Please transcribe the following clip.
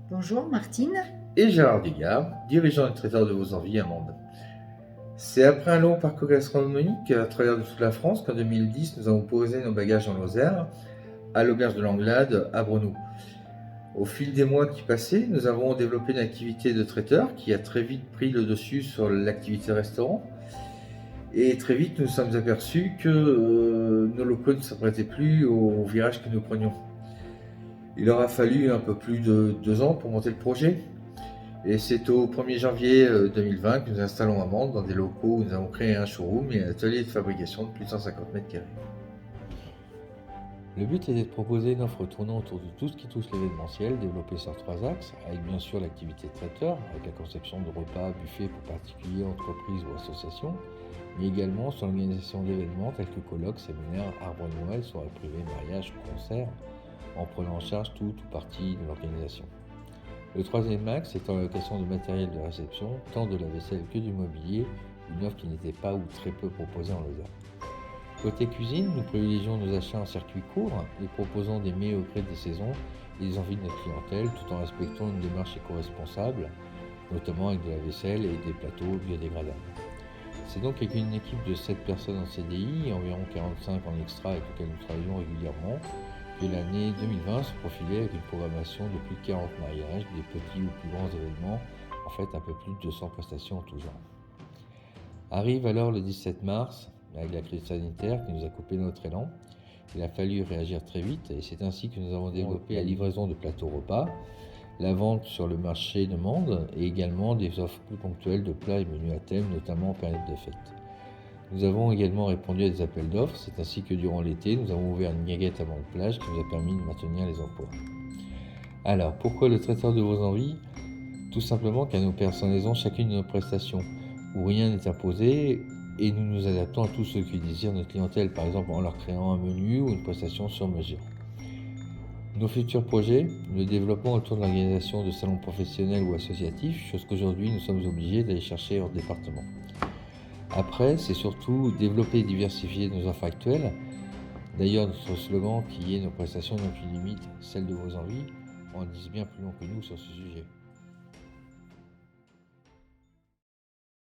Bonjour Martine. Et Gérard Digard, dirigeant et traiteur de vos envies à Mende. C'est après un long parcours gastronomique à travers de toute la France qu'en 2010, nous avons posé nos bagages en Lozère, à l'auberge de l'Anglade, à Brenoux. Au fil des mois qui passaient, nous avons développé une activité de traiteur qui a très vite pris le dessus sur l'activité restaurant. Et très vite, nous nous sommes aperçus que nos locaux ne s'apprêtaient plus au virage que nous prenions. Il aura fallu un peu plus de 2 ans pour monter le projet. Et c'est au 1er janvier 2020 que nous installons à Mende dans des locaux où nous avons créé un showroom et un atelier de fabrication de plus de 150 mètres carrés. Le but était de proposer une offre tournant autour de tout ce qui touche l'événementiel, développé sur 3 axes, avec bien sûr l'activité de traiteur, avec la conception de repas, buffets pour particuliers, entreprises ou associations, mais également sur l'organisation d'événements tels que colloques, séminaires, arbres de Noël, soirées privées, mariages ou concerts, en prenant en charge tout ou partie de l'organisation. Le troisième axe étant la location de matériel de réception, tant de la vaisselle que du mobilier, une offre qui n'était pas ou très peu proposée en Lausanne. Côté cuisine, nous privilégions nos achats en circuit court et proposons des mets au gré des saisons et des envies de notre clientèle tout en respectant une démarche éco-responsable, notamment avec de la vaisselle et des plateaux biodégradables. C'est donc avec une équipe de 7 personnes en CDI et environ 45 en extra avec lesquels nous travaillons régulièrement que l'année 2020 se profilait avec une programmation de plus de 40 mariages, des petits ou plus grands événements, en fait un peu plus de 200 prestations en tout genre. Arrive alors le 17 mars, avec la crise sanitaire qui nous a coupé notre élan. Il a fallu réagir très vite et c'est ainsi que nous avons développé la livraison de plateaux repas, la vente sur le marché de Mende et également des offres plus ponctuelles de plats et menus à thème, notamment en période de fête. Nous avons également répondu à des appels d'offres, c'est ainsi que durant l'été, nous avons ouvert une guinguette à Mende-Plage qui nous a permis de maintenir les emplois. Alors, pourquoi le traiteur de vos envies ? Tout simplement car nous personnalisons chacune de nos prestations, où rien n'est imposé et nous nous adaptons à tout ce que désire notre clientèle, par exemple en leur créant un menu ou une prestation sur mesure. Nos futurs projets, le développement autour de l'organisation de salons professionnels ou associatifs, chose qu'aujourd'hui nous sommes obligés d'aller chercher hors département. Après, c'est surtout développer et diversifier nos offres actuelles. D'ailleurs, notre slogan qui est nos prestations n'ont qu'une limite, celle de vos envies, en dit bien plus long que nous sur ce sujet.